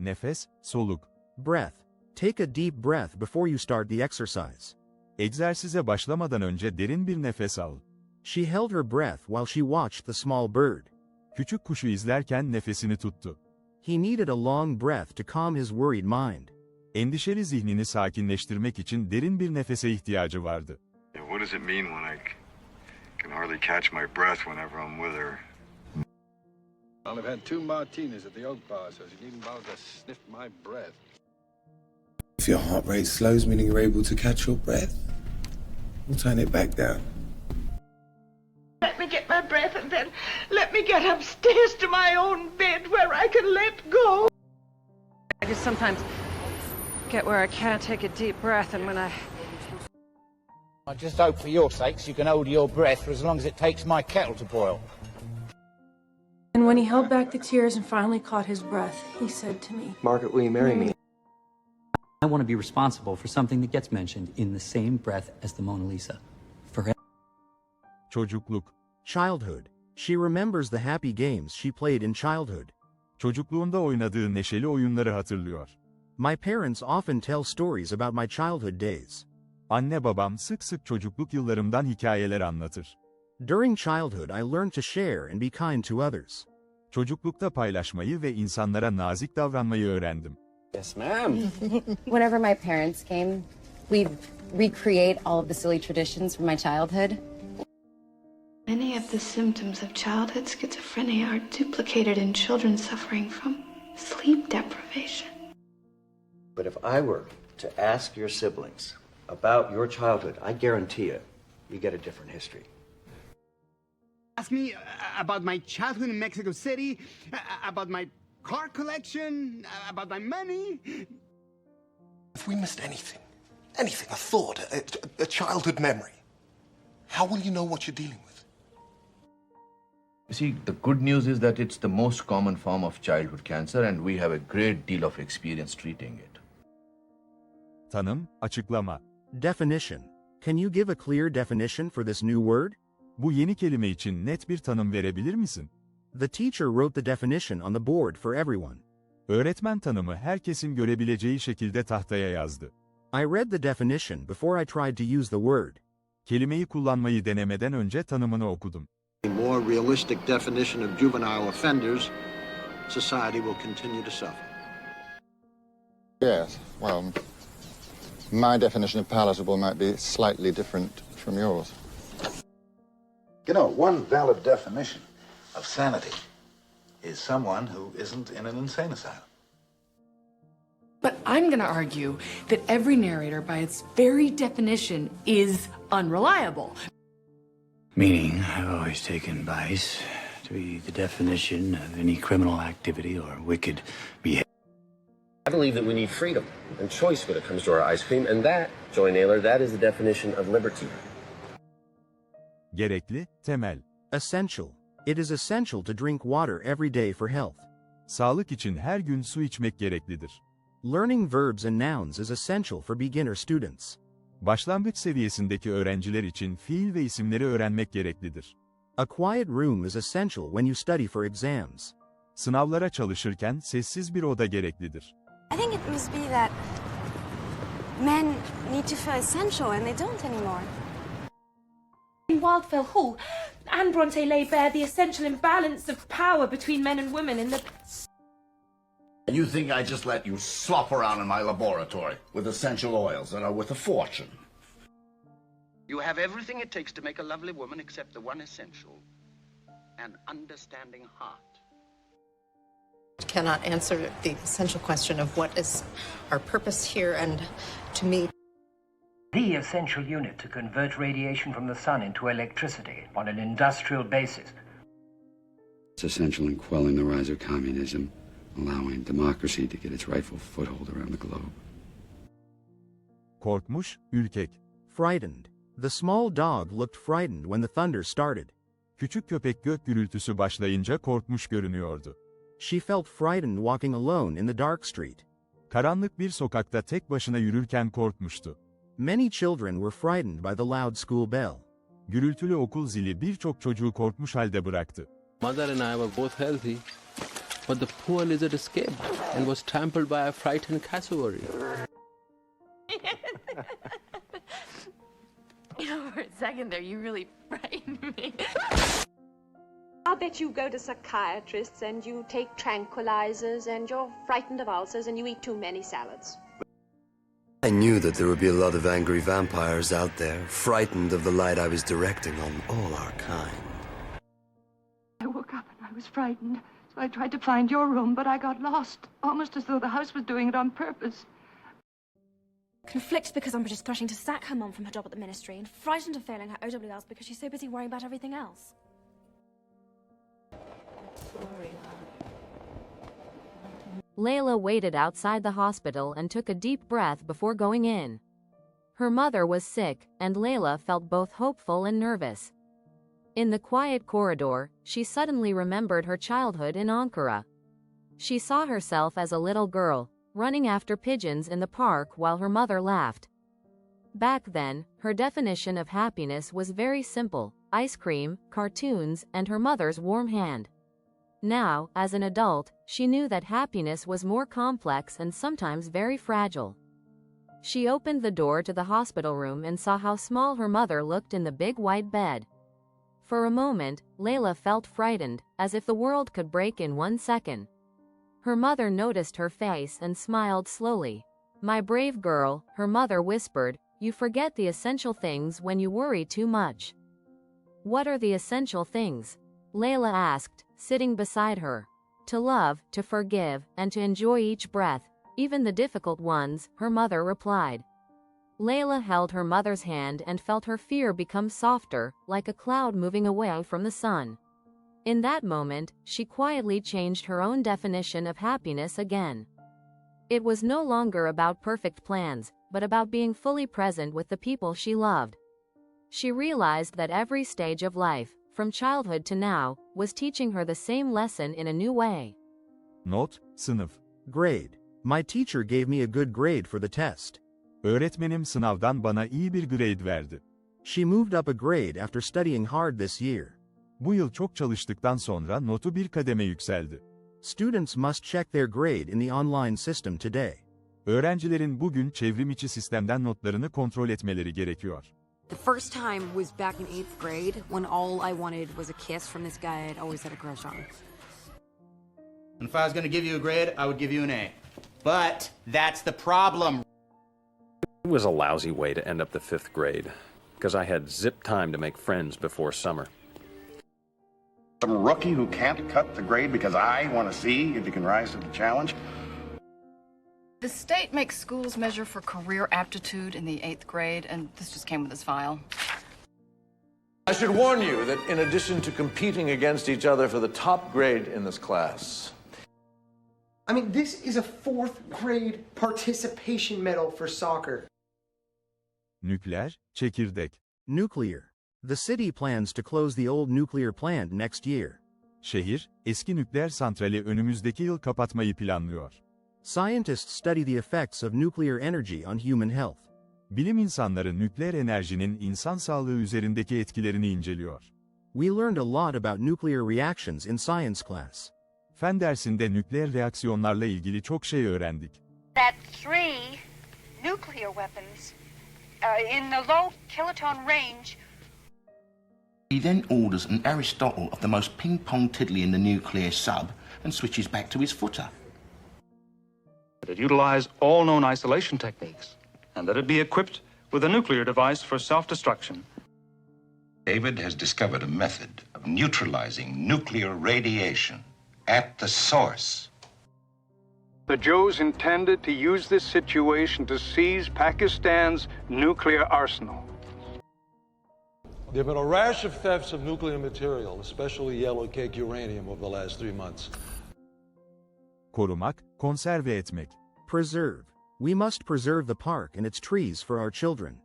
Nefes, soluk. Breath. Take a deep breath before you start the exercise. Egzersize başlamadan önce derin bir nefes al. She held her breath while she watched the small bird. Küçük kuşu izlerken nefesini tuttu. He needed a long breath to calm his worried mind. Endişeli zihnini sakinleştirmek için derin bir nefese ihtiyacı vardı. What does it mean when I can hardly catch my breath whenever I'm with her? I've had 2 martinis at the Oak Bar, so she needn't bother to sniff my breath. If your heart rate slows, meaning you're able to catch your breath, we'll turn it back down. Let me get my breath and then let me get upstairs to my own bed where I can let go. I just sometimes get where I can't take a deep breath, and when I just hope for your sakes you can hold your breath for as long as it takes my kettle to boil. And when he held back the tears and finally caught his breath, he said to me, Margaret, will you marry me? I want to be responsible for something that gets mentioned in the same breath as the Mona Lisa. Forever. Çocukluk. Childhood. She remembers the happy games she played in childhood. Çocukluğunda oynadığı neşeli oyunları hatırlıyor. My parents often tell stories about my childhood days. Anne babam sık sık çocukluk yıllarımdan hikayeler anlatır. During childhood I learned to share and be kind to others. Çocuklukta paylaşmayı ve insanlara nazik davranmayı öğrendim. Yes, ma'am. Whenever my parents came, we'd recreate all of the silly traditions from my childhood. Many of the symptoms of childhood schizophrenia are duplicated in children suffering from sleep deprivation. But if I were to ask your siblings about your childhood, I guarantee you get a different history. Ask me about my childhood in Mexico City, about my car collection, about my money. If we missed anything, a thought, a childhood memory, how will you know what you're dealing with? You see, the good news is that it's the most common form of childhood cancer and we have a great deal of experience treating it. Tanım, açıklama. Definition. Can you give a clear definition for this new word? Bu yeni kelime için net bir tanım verebilir misin? The teacher wrote the definition on the board for everyone. Öğretmen tanımı herkesin görebileceği şekilde tahtaya yazdı. I read the definition before I tried to use the word. Kelimeyi kullanmayı denemeden önce tanımını okudum. A more realistic definition of juvenile offenders, society will continue to suffer. Yes, well, my definition of palatable might be slightly different from yours. You know, one valid definition of sanity is someone who isn't in an insane asylum. But I'm going to argue that every narrator, by its very definition, is unreliable. Meaning, I've always taken vice to be the definition of any criminal activity or wicked behavior. I believe that we need freedom and choice when it comes to our ice cream, and that, Joy Naylor, that is the definition of liberty. Gerekli, temel. Essential. It is essential to drink water every day for health. Sağlık için her gün su içmek gereklidir. Learning verbs and nouns is essential for beginner students. Başlangıç seviyesindeki öğrenciler için fiil ve isimleri öğrenmek gereklidir. A quiet room is essential when you study for exams. Sınavlara çalışırken sessiz bir oda gereklidir. I think it must be that men need to feel essential and they don't anymore. In Wildfell Hall, Anne Bronte laid bare the essential imbalance of power between men and women in the... You think I just let you slop around in my laboratory with essential oils that are worth a fortune? You have everything it takes to make a lovely woman except the one essential, an understanding heart. Cannot answer the essential question of what is our purpose here, and to me, the essential unit to convert radiation from the sun into electricity on an industrial basis. It's essential in quelling the rise of communism, allowing democracy to get its rightful foothold around the globe. Korkmuş, ürkek. Frightened. The small dog looked frightened when the thunder started. Küçük köpek gök gürültüsü başlayınca korkmuş görünüyordu. She felt frightened walking alone in the dark street. Karanlık bir sokakta tek başına yürürken korkmuştu. Many children were frightened by the loud school bell. Gürültülü okul zili birçok çocuğu korkmuş halde bıraktı. Mother and I were both healthy, but the poor lizard escaped and was trampled by a frightened cassowary. You know, for a second there, you really frightened me. I'll bet you go to psychiatrists and you take tranquilizers and you're frightened of ulcers and you eat too many salads. I knew that there would be a lot of angry vampires out there, frightened of the light I was directing on all our kind. I woke up and I was frightened, so I tried to find your room, but I got lost, almost as though the house was doing it on purpose. Conflicted because Umbridge is threatening to sack her mum from her job at the ministry, and frightened of failing her OWLs because she's so busy worrying about everything else. Layla waited outside the hospital and took a deep breath before going in. Her mother was sick, and Layla felt both hopeful and nervous. In the quiet corridor, she suddenly remembered her childhood in Ankara. She saw herself as a little girl, running after pigeons in the park while her mother laughed. Back then, her definition of happiness was very simple: ice cream, cartoons, and her mother's warm hand. Now, as an adult, she knew that happiness was more complex and sometimes very fragile. She opened the door to the hospital room and saw how small her mother looked in the big white bed. For a moment, Layla felt frightened, as if the world could break in 1 second. Her mother noticed her face and smiled slowly. "My brave girl," her mother whispered, "you forget the essential things when you worry too much." "What are the essential things?" Layla asked, sitting beside her. "To love, to forgive, and to enjoy each breath, even the difficult ones," her mother replied. Layla held her mother's hand and felt her fear become softer, like a cloud moving away from the sun. In that moment, she quietly changed her own definition of happiness again. It was no longer about perfect plans, but about being fully present with the people she loved. She realized that every stage of life, from childhood to now, was teaching her the same lesson in a new way. Not, sınıf. Grade. My teacher gave me a good grade for the test. Öğretmenim sınavdan bana iyi bir grade verdi. She moved up a grade after studying hard this year. Bu yıl çok çalıştıktan sonra notu bir kademe yükseldi. Students must check their grade in the online system today. Öğrencilerin bugün çevrimiçi sistemden notlarını kontrol etmeleri gerekiyor. The first time was back in 8th grade, when all I wanted was a kiss from this guy I'd always had a crush on. And if I was going to give you a grade, I would give you an A. But that's the problem. It was a lousy way to end up the 5th grade, because I had zip time to make friends before summer. Some rookie who can't cut the grade because I want to see if he can rise to the challenge. The state makes schools measure for career aptitude in the 8th grade, and this just came with this file. I should warn you that in addition to competing against each other for the top grade in this class, I mean, this is a 4th grade participation medal for soccer. Nükleer, çekirdek. Nuclear. The city plans to close the old nuclear plant next year. Şehir, eski nükleer santrali önümüzdeki yıl kapatmayı planlıyor. Scientists study the effects of nuclear energy on human health. Bilim insanları nükleer enerjinin insan sağlığı üzerindeki etkilerini inceliyor. We learned a lot about nuclear reactions in science class. Fen dersinde nükleer reaksiyonlarla ilgili çok şey öğrendik. That 3 nuclear weapons in the low kiloton range. He then orders an Aristotle of the most ping-pong tiddly in the nuclear sub and switches back to his footer. That it utilize all known isolation techniques, and that it be equipped with a nuclear device for self-destruction. David has discovered a method of neutralizing nuclear radiation at the source. The Joes intended to use this situation to seize Pakistan's nuclear arsenal. There have been a rash of thefts of nuclear material, especially yellow cake uranium, over the last 3 months. Korumak, konserve etmek. Preserve. We must preserve the park and its trees for our children.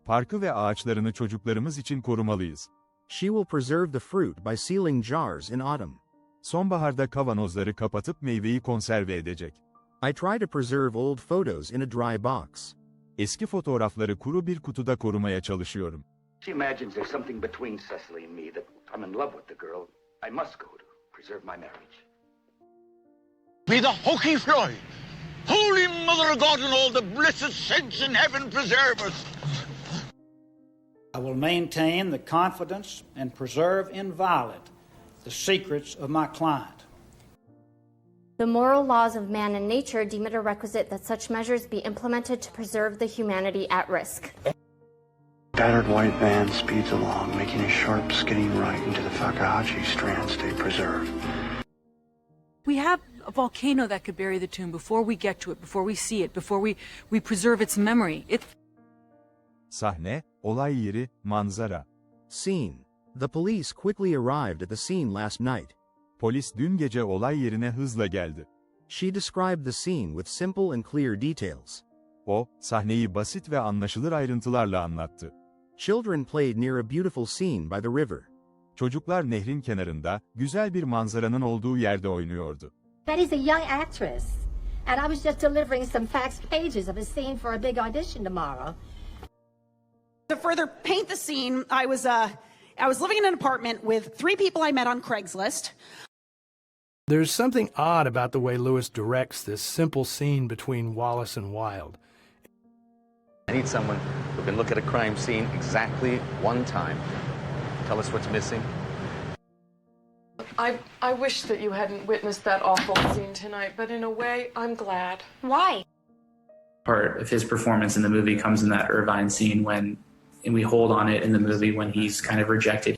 Parkı ve ağaçlarını çocuklarımız için korumalıyız. She will preserve the fruit by sealing jars in autumn. Sonbaharda kavanozları kapatıp meyveyi konserve edecek. I try to preserve old photos in a dry box. Eski fotoğrafları kuru bir kutuda korumaya çalışıyorum. She imagines there's something between Cecily and me, that I'm in love with the girl I must go to preserve my marriage. Be the hokey Floyd, Holy Mother of God and all the blessed saints in heaven preserve us. I will maintain the confidence and preserve inviolate the secrets of my client. The moral laws of man and nature deem it a requisite that such measures be implemented to preserve the humanity at risk. Battered white van speeds along, making a sharp skidding right into the Fakahachi Strand State Preserve. We have a volcano that could bury the tomb before we get to it, before we see it, before we preserve its memory. Sahne, olay yeri, manzara. Scene. The police quickly arrived at the scene last night. Polis dün gece olay yerine hızla geldi. She described the scene with simple and clear details. O, sahneyi basit ve anlaşılır ayrıntılarla anlattı. Children played near a beautiful scene by the river. Çocuklar nehrin kenarında, güzel bir manzaranın olduğu yerde oynuyordu. Betty's a young actress, and I was just delivering some fax pages of a scene for a big audition tomorrow. To further paint the scene, I was living in an apartment with 3 people I met on Craigslist. There's something odd about the way Lewis directs this simple scene between Wallace and Wilde. I need someone who can look at a crime scene exactly one time. Tell us what's missing. I wish that you hadn't witnessed that awful scene tonight, but in a way, I'm glad. Why? Part of his performance in the movie comes in that Irvine scene and we hold on it in the movie when he's kind of rejected.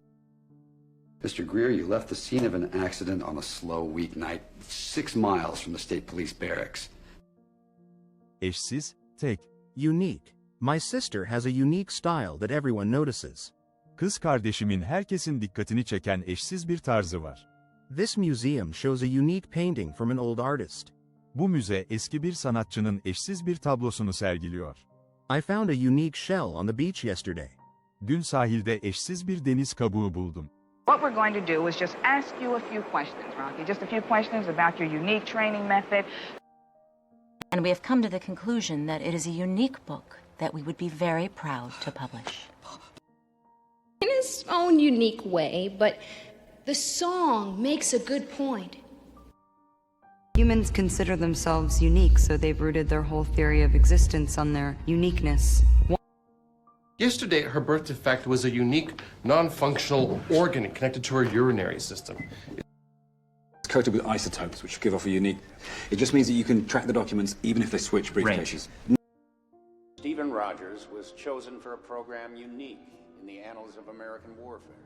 Mr. Greer, you left the scene of an accident on a slow weeknight 6 miles from the state police barracks. Eşsiz, tek. Unique. My sister has a unique style that everyone notices. Kız kardeşimin herkesin dikkatini çeken eşsiz bir tarzı var. This museum shows a unique painting from an old artist. Bu müze eski bir sanatçının eşsiz bir tablosunu sergiliyor. I found a unique shell on the beach yesterday. Dün sahilde eşsiz bir deniz kabuğu buldum. What we're going to do is just ask you a few questions, Rocky. Just a few questions about your unique training method. And we have come to the conclusion that it is a unique book that we would be very proud to publish. In his own unique way, but the song makes a good point. Humans consider themselves unique, so they've rooted their whole theory of existence on their uniqueness. Yesterday, her birth defect was a unique, non-functional organ connected to her urinary system. It's coated with isotopes, which give off a unique... It just means that you can track the documents even if they switch briefcases. Stephen Rogers was chosen for a program unique in the annals of American warfare.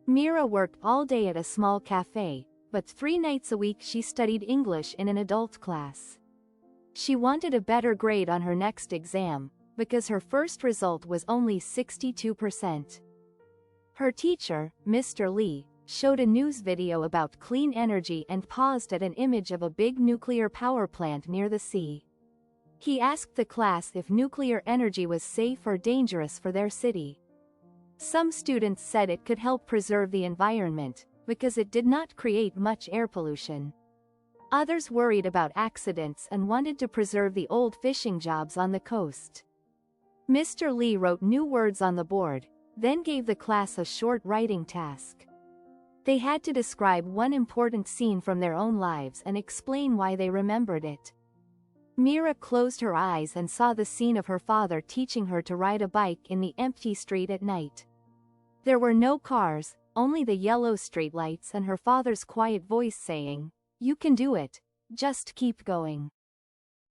Mira worked all day at a small cafe, but 3 nights a week she studied English in an adult class. She wanted a better grade on her next exam, because her first result was only 62%. Her teacher, Mr. Lee, showed a news video about clean energy and paused at an image of a big nuclear power plant near the sea. He asked the class if nuclear energy was safe or dangerous for their city. Some students said it could help preserve the environment, because it did not create much air pollution. Others worried about accidents and wanted to preserve the old fishing jobs on the coast. Mr. Lee wrote new words on the board, then gave the class a short writing task. They had to describe one important scene from their own lives and explain why they remembered it. Mira closed her eyes and saw the scene of her father teaching her to ride a bike in the empty street at night. There were no cars, only the yellow streetlights and her father's quiet voice saying, "You can do it, just keep going."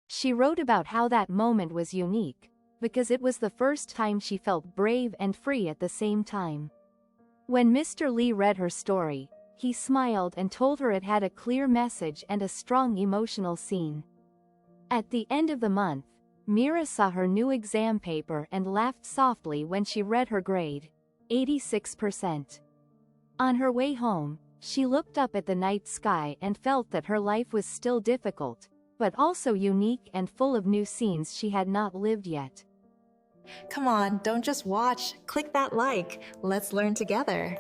She wrote about how that moment was unique, because it was the first time she felt brave and free at the same time. When Mr. Lee read her story, he smiled and told her it had a clear message and a strong emotional scene. At the end of the month, Mira saw her new exam paper and laughed softly when she read her grade, 86%. On her way home, she looked up at the night sky and felt that her life was still difficult, but also unique and full of new scenes she had not lived yet. Come on, don't just watch. Click that like. Let's learn together.